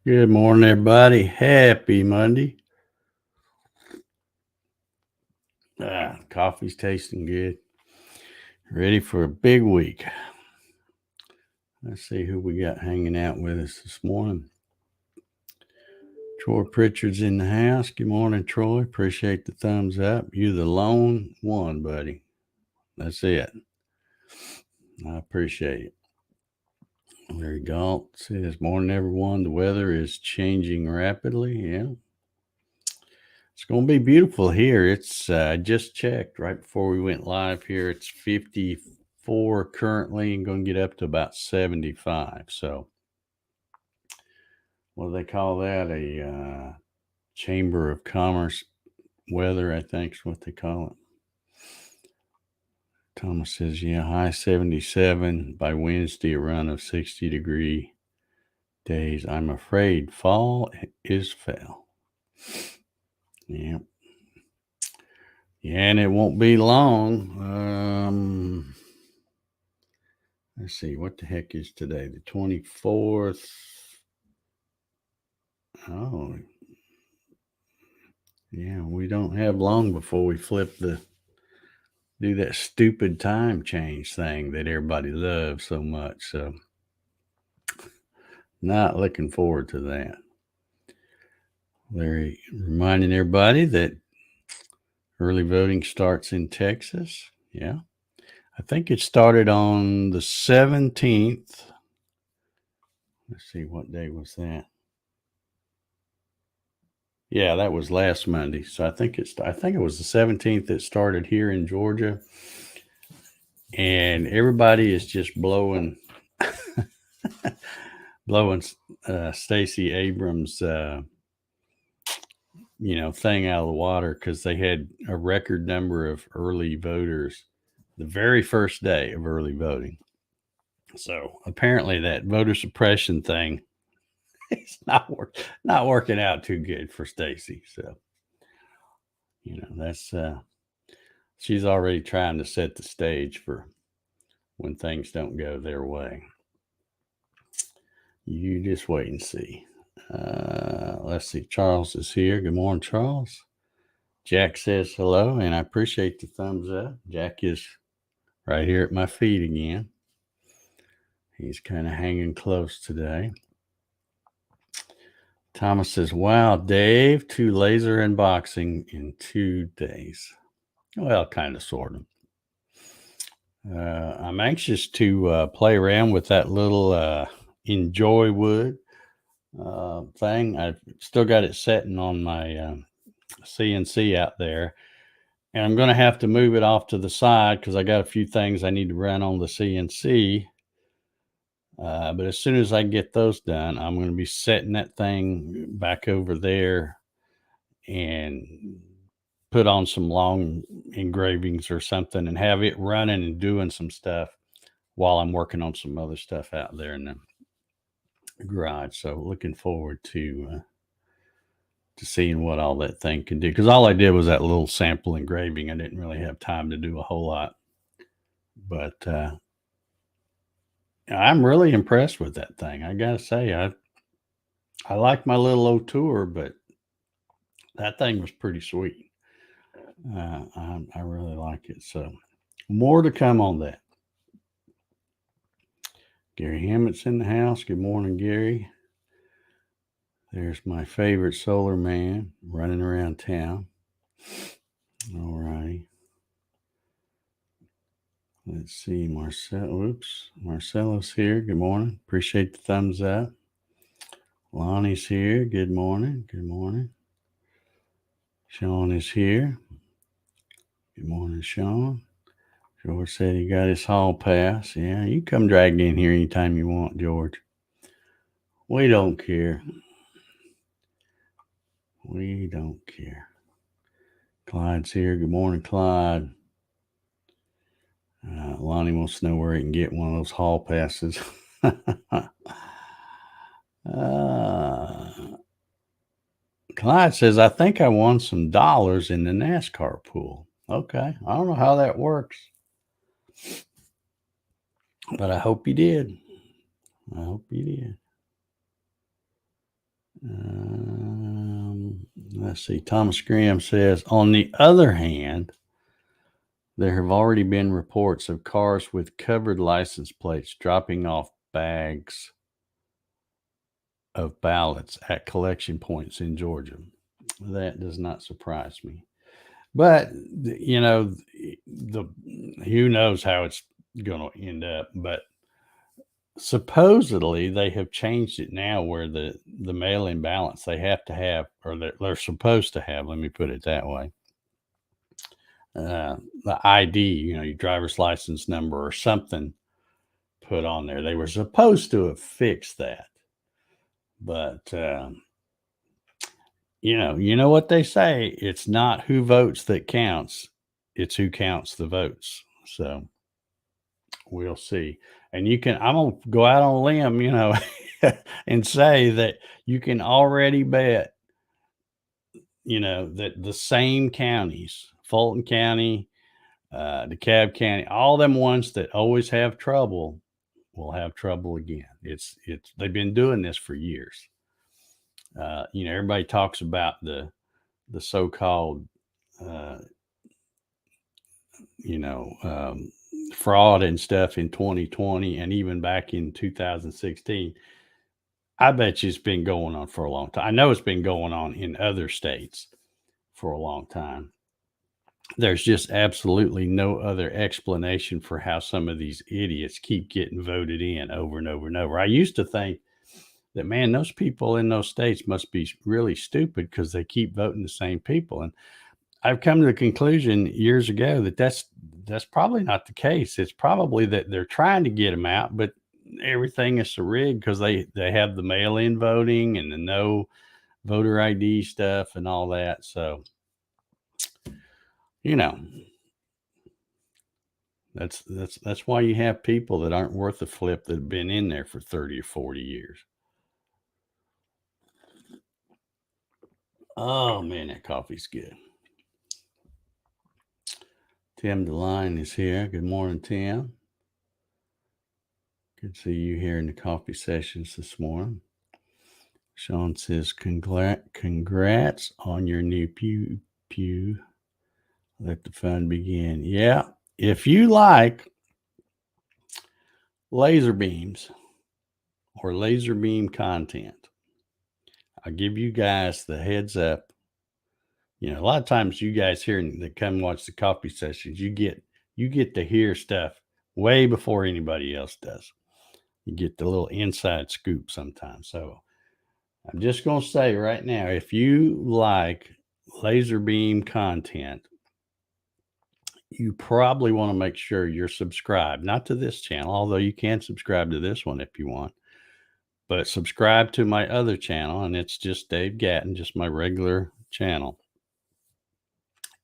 Good morning, everybody. Happy Monday. Coffee's tasting good. Ready for a big week. Let's see who we got hanging out with us this morning. Troy Pritchard's in the house. Good morning, Troy. Appreciate the thumbs up. You the lone one, buddy. That's it. I appreciate it. Larry Galt says, morning, everyone. The weather is changing rapidly. Yeah. It's going to be beautiful here. It's I just checked right before we went live here. It's 54 currently and going to get up to about 75. So, what do they call that? A Chamber of Commerce weather, I think is what they call it. Thomas says, yeah, high 77 by Wednesday, a run of 60-degree days. I'm afraid fall is fell. Yeah. Yeah, and it won't be long. Let's see, what the heck is today? The 24th. Oh, yeah, we don't have long before we do that stupid time change thing that everybody loves so much. So, not looking forward to that. Larry reminding everybody that early voting starts in Texas. Yeah. I think it started on the 17th. Let's see, what day was that? Yeah, that was last Monday. So I think it was the 17th that started here in Georgia. And everybody is just blowing Stacey Abrams thing out of the water because they had a record number of early voters the very first day of early voting. So apparently that voter suppression thing is not working out too good for Stacey. So that's she's already trying to set the stage for when things don't go their way. You just wait and see. Let's see. Charles is here. Good morning, Charles. Jack says hello, and I appreciate the thumbs up. Jack is right here at my feet again. He's kind of hanging close today. Thomas says, wow, Dave, 2 laser unboxing in 2 days. Well, kind of, sort of. I'm anxious to play around with that little Enjoy Wood thing. I've still got it sitting on my CNC out there. And I'm going to have to move it off to the side because I got a few things I need to run on the CNC. But as soon as I get those done, I'm going to be setting that thing back over there and put on some long engravings or something and have it running and doing some stuff while I'm working on some other stuff out there in the garage. So looking forward to seeing what all that thing can do. Because all I did was that little sample engraving. I didn't really have time to do a whole lot. But I'm really impressed with that thing. I gotta say, I like my little O'Tour, but that thing was pretty sweet. I really like it. So more to come on that. Gary Hammett's in the house. Good morning, Gary. There's my favorite solar man running around town. All righty. Let's see, Marcelo's here. Good morning. Appreciate the thumbs up. Lonnie's here. Good morning. Good morning. Sean is here. Good morning, Sean. George said he got his hall pass. Yeah, you come drag in here anytime you want, George. We don't care. We don't care. Clyde's here. Good morning, Clyde. Lonnie wants to know where he can get one of those hall passes. Clyde says, I think I won some dollars in the NASCAR pool. Okay. I don't know how that works, but I hope you did. I hope you did. Let's see. Thomas Graham says, on the other hand, there have already been reports of cars with covered license plates dropping off bags of ballots at collection points in Georgia. That does not surprise me. But the who knows how it's going to end up. But supposedly they have changed it now where the mail-in ballots they have to have, or they're supposed to have. Let me put it that way. The ID, your driver's license number or something put on there. They were supposed to have fixed that, but you know what they say. It's not who votes that counts; it's who counts the votes. So we'll see. And I'm gonna go out on a limb, and say that you can already bet, that the same counties, Fulton County, DeKalb County, all them ones that always have trouble will have trouble again. It's they've been doing this for years. Everybody talks about the so-called fraud and stuff in 2020 and even back in 2016. I bet you it's been going on for a long time. I know it's been going on in other states for a long time. There's just absolutely no other explanation for how some of these idiots keep getting voted in over and over and over. I used to think that, man, those people in those states must be really stupid because they keep voting the same people. And I've come to the conclusion years ago that that's probably not the case. It's probably that they're trying to get them out, but everything is so rigged because they have the mail-in voting and the no voter ID stuff and all that. So, that's why you have people that aren't worth a flip that have been in there for 30 or 40 years. Oh man, that coffee's good. Tim DeLine is here. Good morning, Tim. Good to see you here in the coffee sessions this morning. Sean says, congrats on your new pew. Let the fun begin. Yeah, if you like laser beams or laser beam content, I'll give you guys the heads up. A lot of times you guys here that come watch the coffee sessions, you get to hear stuff way before anybody else does. You get the little inside scoop sometimes. So I'm just going to say right now, if you like laser beam content, you probably want to make sure you're subscribed, not to this channel, although you can subscribe to this one if you want, but subscribe to my other channel, and it's just Dave Gatton, just my regular channel.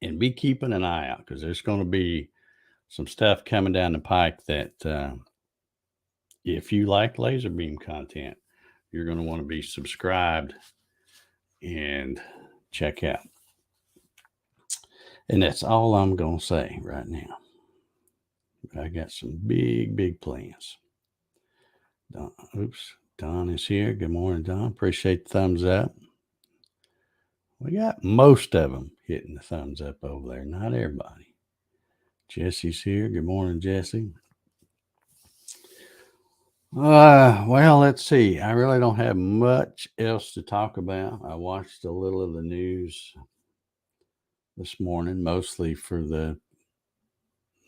And be keeping an eye out because there's going to be some stuff coming down the pike that if you like laser beam content, you're going to want to be subscribed and check out. And that's all I'm going to say right now. I got some big plans. Don is here. Good morning, Don. Appreciate the thumbs up. We got most of them hitting the thumbs up over there. Not everybody. Jesse's here. Good morning, Jesse. Well, let's see. I really don't have much else to talk about. I watched a little of the news this morning, mostly for the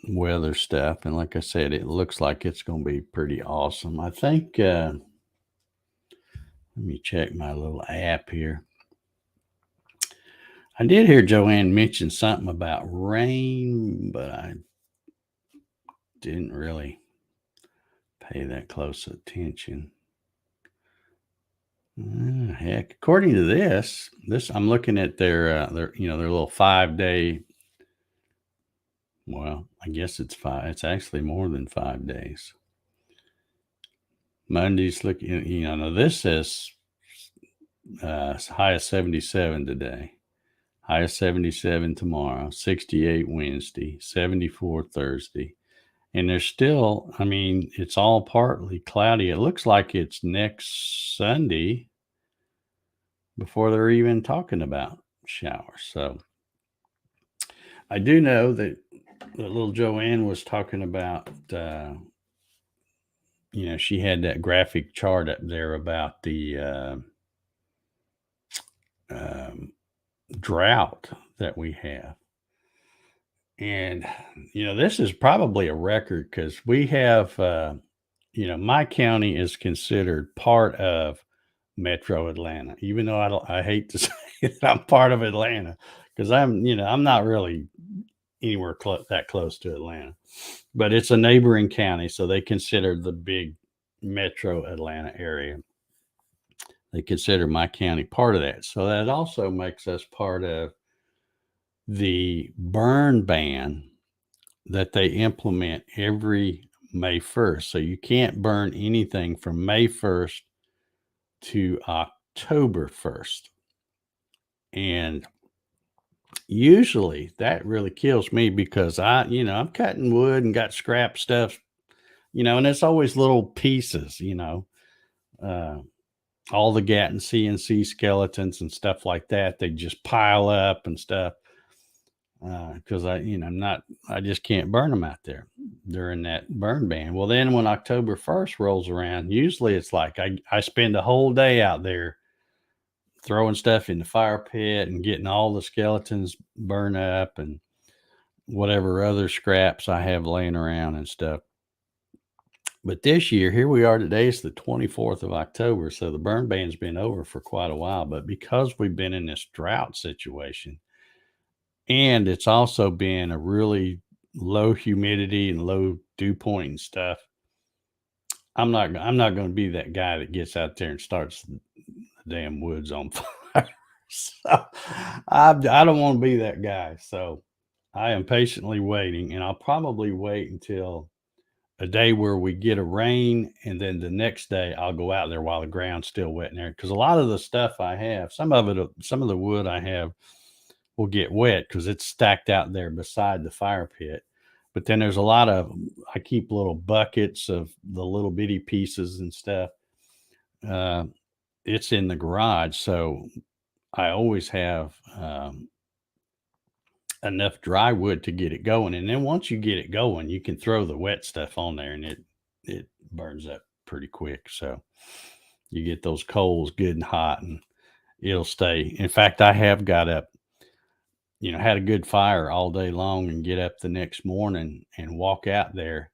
weather stuff. And like I said, it looks like it's going to be pretty awesome. I think, let me check my little app here. I did hear Joanne mention something about rain, but I didn't really pay that close attention. Heck, according to this, I'm looking at their little 5-day. Well, I guess it's 5. It's actually more than 5 days. Monday's looking, now this says high of 77 today, high of 77 tomorrow, 68 Wednesday, 74 Thursday. And there's still, it's all partly cloudy. It looks like it's next Sunday. before they're even talking about showers. So I do know that little Joanne was talking about, she had that graphic chart up there about the um, drought that we have. And, this is probably a record because we have, my county is considered part of Metro Atlanta, even though I hate to say that I'm part of Atlanta because I'm not really anywhere that close to Atlanta, but it's a neighboring county. So they consider the big Metro Atlanta area. They consider my county part of that. So that also makes us part of the burn ban that they implement every May 1st. So you can't burn anything from May 1st to October 1st. And usually that really kills me because I'm cutting wood and got scrap stuff, and it's always little pieces, uh, all the Gatton CNC skeletons and stuff like that. They just pile up and stuff. Because I just can't burn them out there during that burn ban. Well, then when October 1st rolls around, usually it's like I spend a whole day out there throwing stuff in the fire pit and getting all the skeletons burned up and whatever other scraps I have laying around and stuff. But this year, here we are today, it's the 24th of October. So the burn ban's been over for quite a while. But because we've been in this drought situation, and it's also been a really low humidity and low dew point and stuff, I'm not going to be that guy that gets out there and starts the damn woods on fire. So I don't want to be that guy. So I am patiently waiting, and I'll probably wait until a day where we get a rain, and then the next day I'll go out there while the ground's still wet in there. Because a lot of the stuff I have, some of the wood I have will get wet because it's stacked out there beside the fire pit. But then there's a lot of, I keep little buckets of the little bitty pieces and stuff. It's in the garage. So I always have enough dry wood to get it going. And then once you get it going, you can throw the wet stuff on there and it burns up pretty quick. So you get those coals good and hot and it'll stay. In fact, I have got up, had a good fire all day long and get up the next morning and walk out there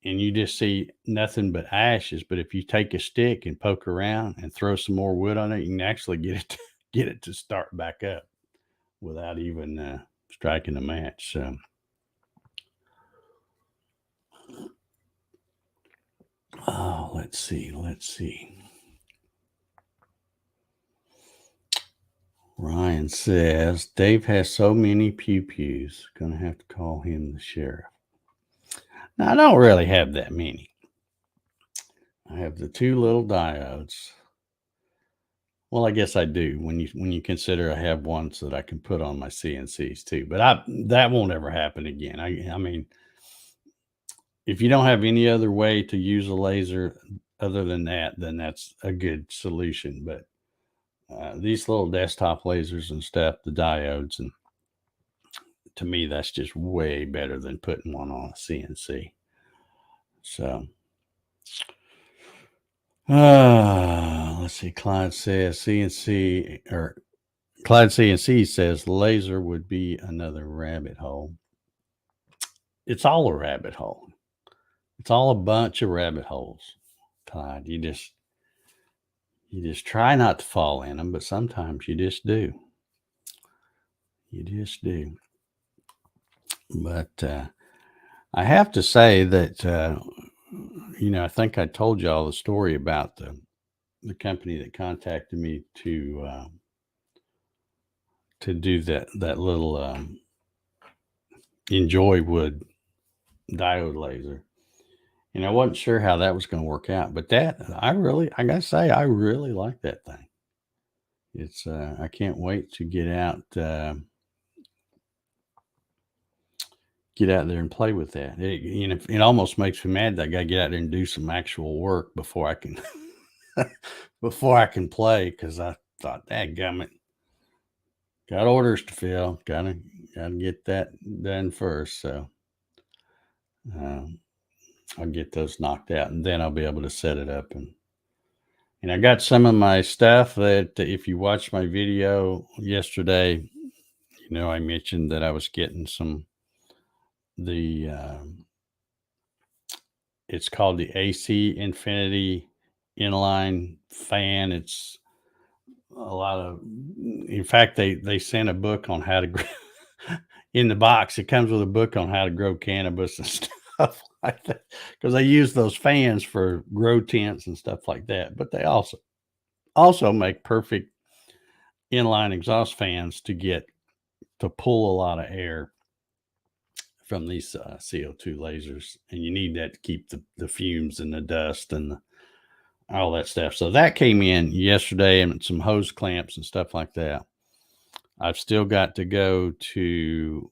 and you just see nothing but ashes. But if you take a stick and poke around and throw some more wood on it, you can actually get it to start back up without even striking a match. So, let's see. Ryan says, Dave has so many pew-pews, gonna have to call him the sheriff. Now, I don't really have that many. I have the two little diodes. Well, I guess I do when you consider I have ones that I can put on my CNCs too. But that won't ever happen again. I mean, if you don't have any other way to use a laser other than that, then that's a good solution. But these little desktop lasers and stuff, the diodes, and to me, that's just way better than putting one on a CNC. So, let's see. Clyde CNC says laser would be another rabbit hole. It's all a rabbit hole. It's all a bunch of rabbit holes, Clyde. You just try not to fall in them, but sometimes you just do. You just do. But I have to say that, I think I told you all the story about the company that contacted me to do that little Enjoy Wood diode laser. And I wasn't sure how that was going to work out, but I gotta say, I really like that thing. It's, I can't wait to get out there and play with that. It almost makes me mad that I got to get out there and do some actual work before I can, before I can play. Cause I thought, dadgummit, got orders to fill. Gotta get that done first. So um, I'll get those knocked out, and then I'll be able to set it up. And I got some of my stuff that, if you watched my video yesterday, I mentioned that I was getting the it's called the AC Infinity inline fan. It's a lot of, in fact, they sent a book on how to grow in the box. It comes with a book on how to grow cannabis and stuff like that, because they use those fans for grow tents and stuff like that. But they also make perfect inline exhaust fans to pull a lot of air from these CO2 lasers, and you need that to keep the fumes and the dust and all that stuff. So that came in yesterday, and some hose clamps and stuff like that. I've still got to go to,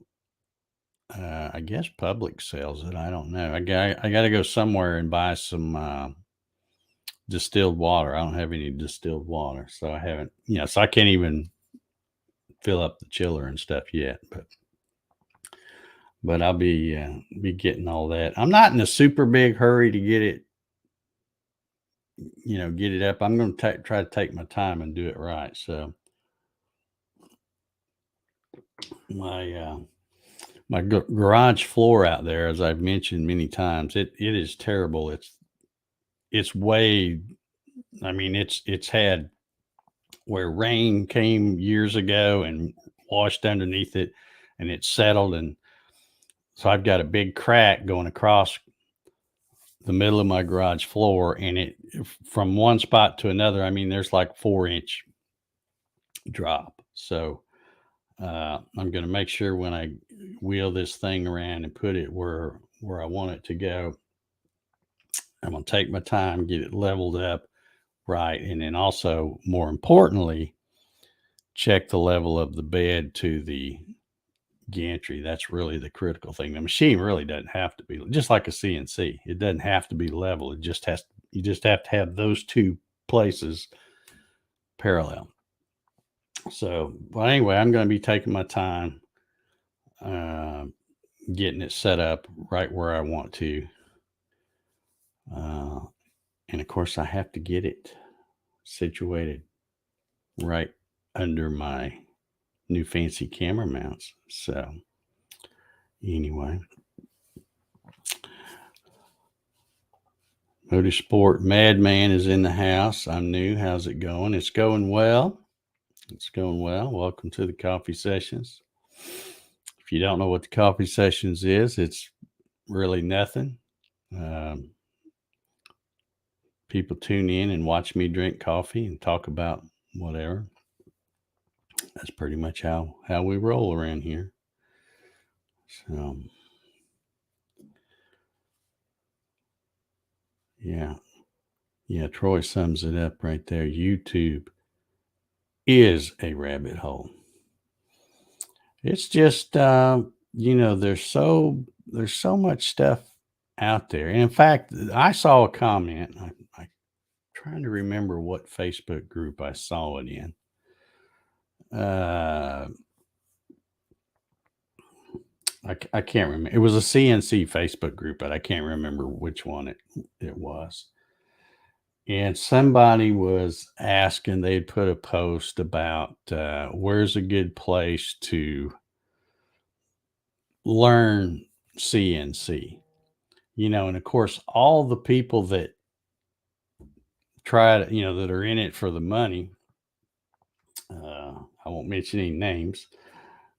I guess, public sells it. I don't know. I got to go somewhere and buy some distilled water. I don't have any distilled water, so I haven't. So I can't even fill up the chiller and stuff yet. But I'll be getting all that. I'm not in a super big hurry to get it up. I'm going to try to take my time and do it right. So my garage floor out there, as I've mentioned many times, it is terrible. It's way, it's had where rain came years ago and washed underneath it, and it's settled, and so I've got a big crack going across the middle of my garage floor, and it, from one spot to another, there's like 4-inch drop. So I'm going to make sure when I wheel this thing around and put it where I want it to go, I'm going to take my time, get it leveled up right, and then also, more importantly, check the level of the bed to the gantry. That's really the critical thing. The machine really doesn't have to be, just like a CNC. It doesn't have to be level. You just have to have those two places parallel. So, well, anyway, I'm going to be taking my time, getting it set up right where I want to. And of course, I have to get it situated right under my new fancy camera mounts. So anyway, Motorsport Madman is in the house. I'm new. How's it going? It's going well. Welcome to the coffee sessions. If you don't know what the coffee sessions is, it's really nothing. People tune in and watch me drink coffee and talk about whatever. That's pretty much how we roll around here. So, yeah, Troy sums it up right there. YouTube is a rabbit hole. It's just, there's so much stuff out there. And in fact, I saw a comment. I'm trying to remember what Facebook group I saw it in. I can't remember. It was a CNC Facebook group, but I can't remember which one it was. And somebody was asking, they'd put a post about where's a good place to learn CNC. And of course, all the people that try to, that are in it for the money, I won't mention any names,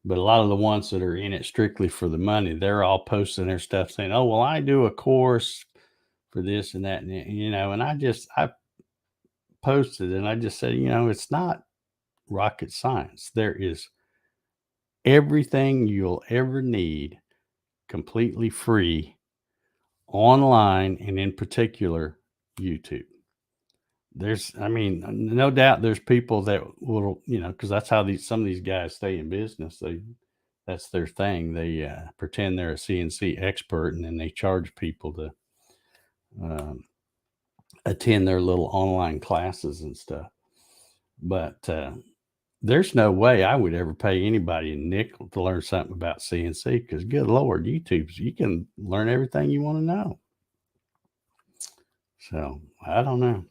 but a lot of the ones that are in it strictly for the money, they're all posting their stuff saying, oh, well, I do a course for this and that, and I posted and I just said, it's not rocket science. There is everything you'll ever need completely free online, and in particular, YouTube. No doubt there's people that will, because that's how some of these guys stay in business. That's their thing. They pretend they're a CNC expert, and then they charge people to attend their little online classes and stuff. But there's no way I would ever pay anybody a nickel to learn something about CNC because, good Lord, you can learn everything you want to know. So I don't know.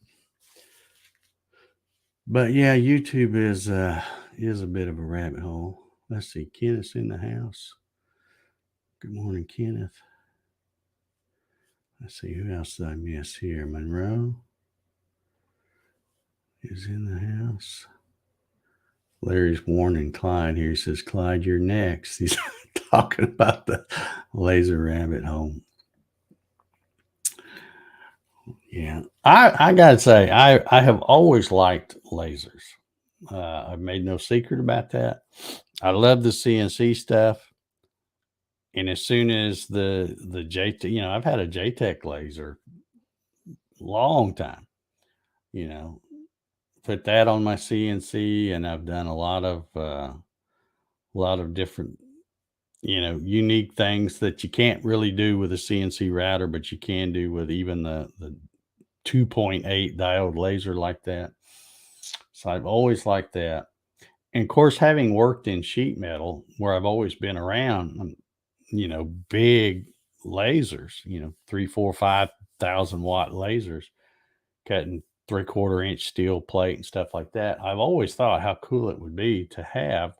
But yeah, YouTube is a bit of a rabbit hole. Let's see, Kenneth's in the house. Good morning, Kenneth. Let's see, who else did I miss here? Monroe is in the house. Larry's warning Clyde here. He says, Clyde, you're next. He's talking about the laser rabbit hole. Yeah. I got to say, I have always liked lasers. I've made no secret about that. I love the CNC stuff. And as soon as the JT, I've had a JTech laser long time, you know, put that on my CNC, and I've done a lot of different, unique things that you can't really do with a CNC router, but you can do with even the 2.8 diode laser like that. So I've always liked that. And of course, having worked in sheet metal where I've always been around, big lasers, 3, 4, 5,000 watt lasers, cutting 3/4 inch steel plate and stuff like that. I've always thought how cool it would be to have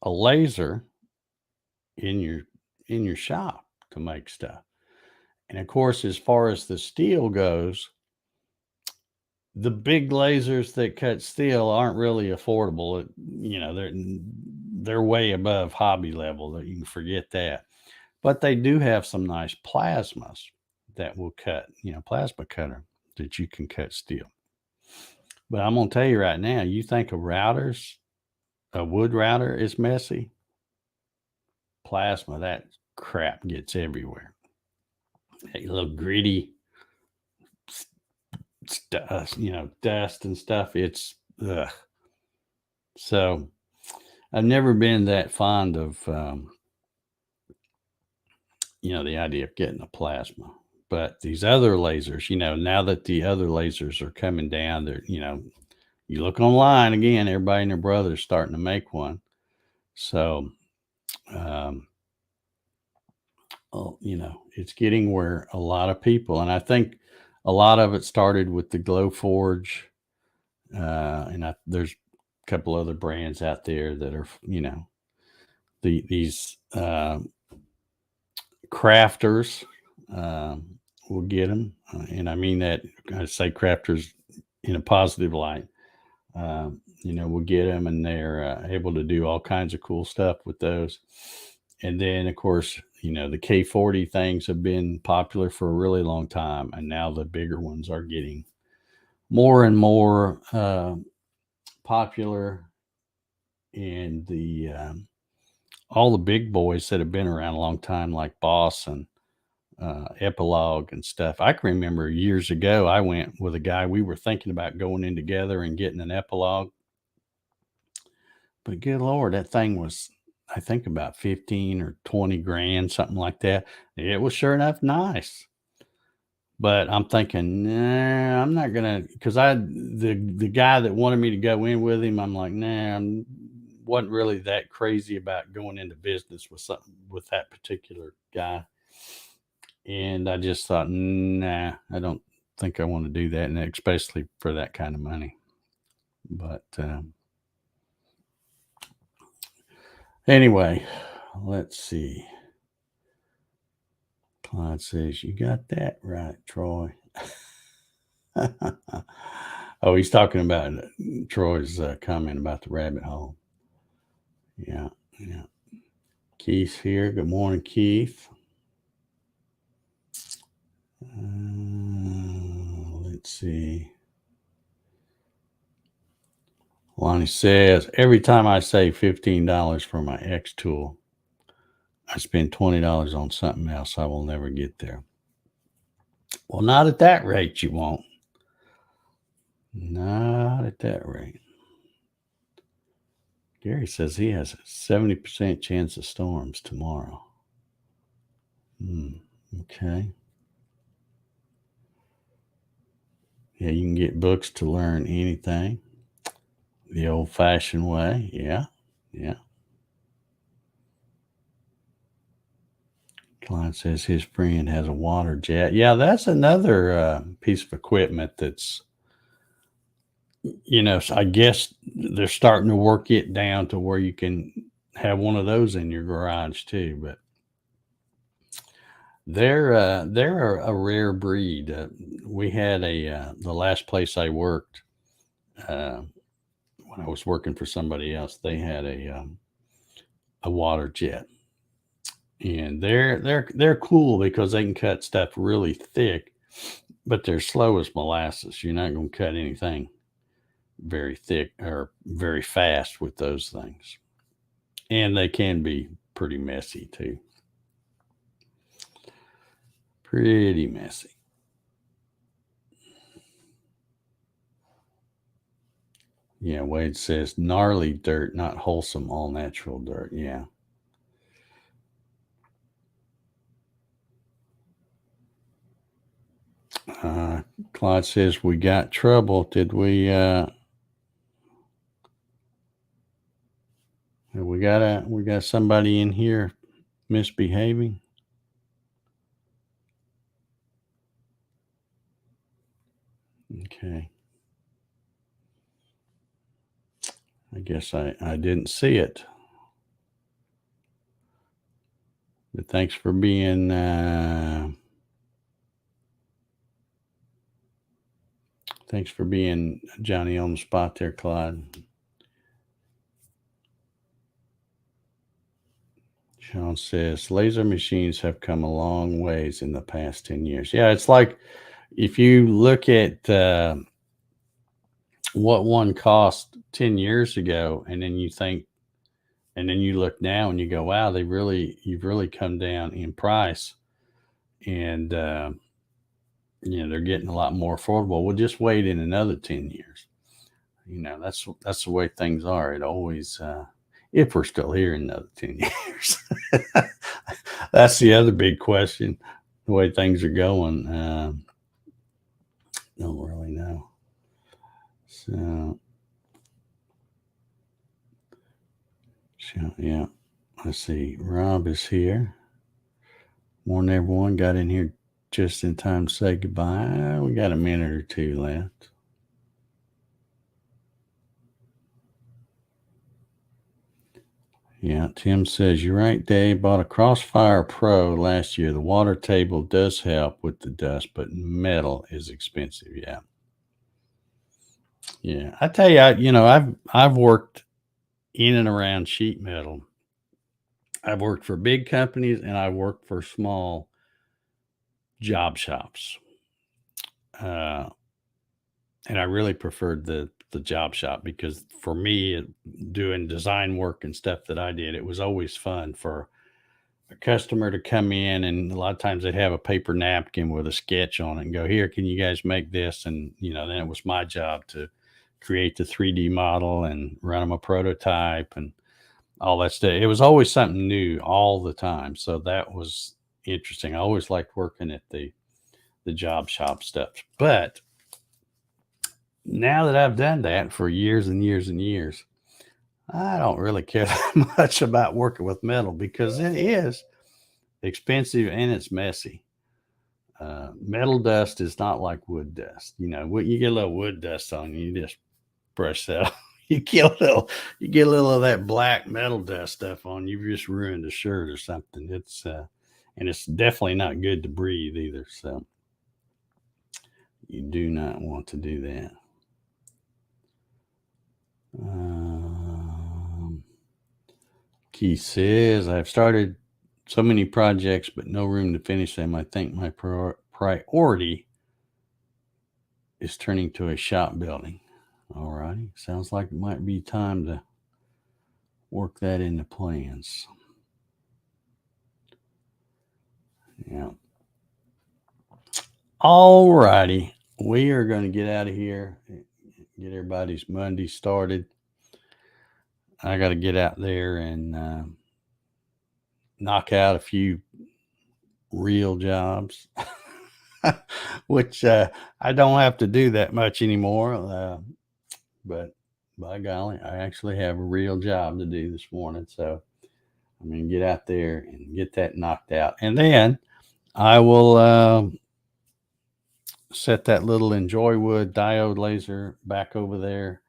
a laser in your shop to make stuff. And of course, as far as the steel goes, the big lasers that cut steel aren't really affordable. They're way above hobby level. That you can forget that. But they do have some nice plasmas that will cut, plasma cutter that you can cut steel. But I'm gonna tell you right now, you think of routers, a wood router is messy. Plasma, that crap gets everywhere. A little gritty stuff, dust and stuff. It's ugh. So I've never been that fond of, the idea of getting a plasma. But these other lasers, now that the other lasers are coming down, they're, you look online again, everybody and their brother is starting to make one. So, it's getting where a lot of people, and I think a lot of it started with the Glowforge, and there's a couple other brands out there that are, these crafters will get them, and I mean that I say crafters in a positive light. We'll get them, and they're able to do all kinds of cool stuff with those. And then, of course, the K40 things have been popular for a really long time, and now the bigger ones are getting more and more popular. And all the big boys that have been around a long time, like Boss and Epilogue and stuff. I can remember years ago, I went with a guy. We were thinking about going in together and getting an Epilogue. But good Lord, that thing was, I think, about 15 or 20 grand, something like that. It was sure enough nice. But I'm thinking, nah, I'm not gonna, because the guy that wanted me to go in with him, I'm like, nah, I wasn't really that crazy about going into business with something with that particular guy. And I just thought, nah, I don't think I want to do that, and especially for that kind of money. But anyway, let's see. Clyde says, you got that right, Troy. Oh, he's talking about Troy's comment about the rabbit hole. Yeah, yeah. Keith's here. Good morning, Keith. Let's see. Lonnie says, every time I save $15 for my X tool, I spend $20 on something else. I will never get there. Well, not at that rate, you won't. Not at that rate. Gary says he has a 70% chance of storms tomorrow. Okay. Yeah, you can get books to learn anything the old fashioned way. Yeah. Yeah. Client says his friend has a water jet. Yeah, that's another piece of equipment that's, I guess they're starting to work it down to where you can have one of those in your garage too. But they're a rare breed. We had the last place I worked uh, when I was working for somebody else. They had a water jet, and they're cool because they can cut stuff really thick, but they're slow as molasses. You're not going to cut anything very thick or very fast with those things, and they can be pretty messy too. Pretty messy. Yeah, Wade says gnarly dirt, not wholesome, all natural dirt. Yeah. Uh, Claude says we got trouble. Did we? We got somebody in here misbehaving. Okay. I guess I didn't see it. But thanks for being Johnny on the spot there, Clyde. Sean says laser machines have come a long ways in the past 10 years. Yeah, it's like if you look at what one cost 10 years ago, and then you look now and you go, wow, you've really come down in price. And, they're getting a lot more affordable. We'll just wait in another 10 years. That's the way things are. It always, if we're still here in another 10 years, that's the other big question. The way things are going, don't really know. So yeah, let's see. Rob is here. Morning, everyone. Got in here just in time to say goodbye. We got a minute or two left. Yeah, Tim says, you're right, Dave. Bought a Crossfire Pro last year. The water table does help with the dust, but metal is expensive. Yeah. Yeah. I tell you, I've worked in and around sheet metal. I've worked for big companies and I've worked for small job shops. Uh, and I really preferred the job shop because for me, doing design work and stuff that I did, it was always fun for a customer to come in, and a lot of times they'd have a paper napkin with a sketch on it and go, here, can you guys make this? And then it was my job to create the 3D model and run them a prototype and all that stuff. It was always something new all the time, so that was interesting. I always liked working at the job shop stuff. But now that I've done that for years and years and years, I don't really care that much about working with metal because it is expensive and it's messy. Metal dust is not like wood dust. What you get a little wood dust on, you just brush that off. You get a little of that black metal dust stuff on, you've just ruined a shirt or something. And it's definitely not good to breathe either. So you do not want to do that. Keith says, I've started so many projects, but no room to finish them. I think my priority is turning to a shop building. All righty. Sounds like it might be time to work that into plans. Yeah. All righty. We are going to get out of here, get everybody's Monday started. I got to get out there and knock out a few real jobs. which I don't have to do that much anymore. But by golly, I actually have a real job to do this morning. So I'm going to get out there and get that knocked out. And then I will set that little Enjoy Wood diode laser back over there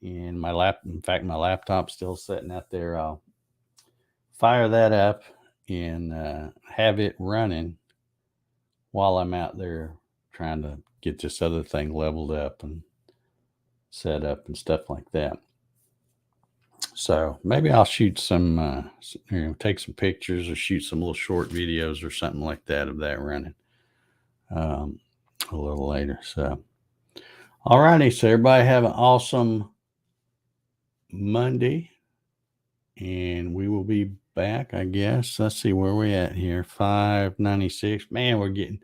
in my lap. In fact, my laptop's still sitting out there. I'll fire that up and have it running while I'm out there trying to get this other thing leveled up and set up and stuff like that. So maybe I'll shoot some, take some pictures or shoot some little short videos or something like that of that running a little later. So, all righty. So everybody have an awesome Monday, and we will be back, I guess. Let's see where we at here. 596. Man, we're getting,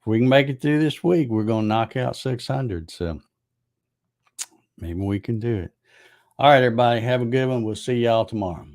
if we can make it through this week, we're going to knock out 600. So maybe we can do it. All right, everybody. Have a good one. We'll see y'all tomorrow.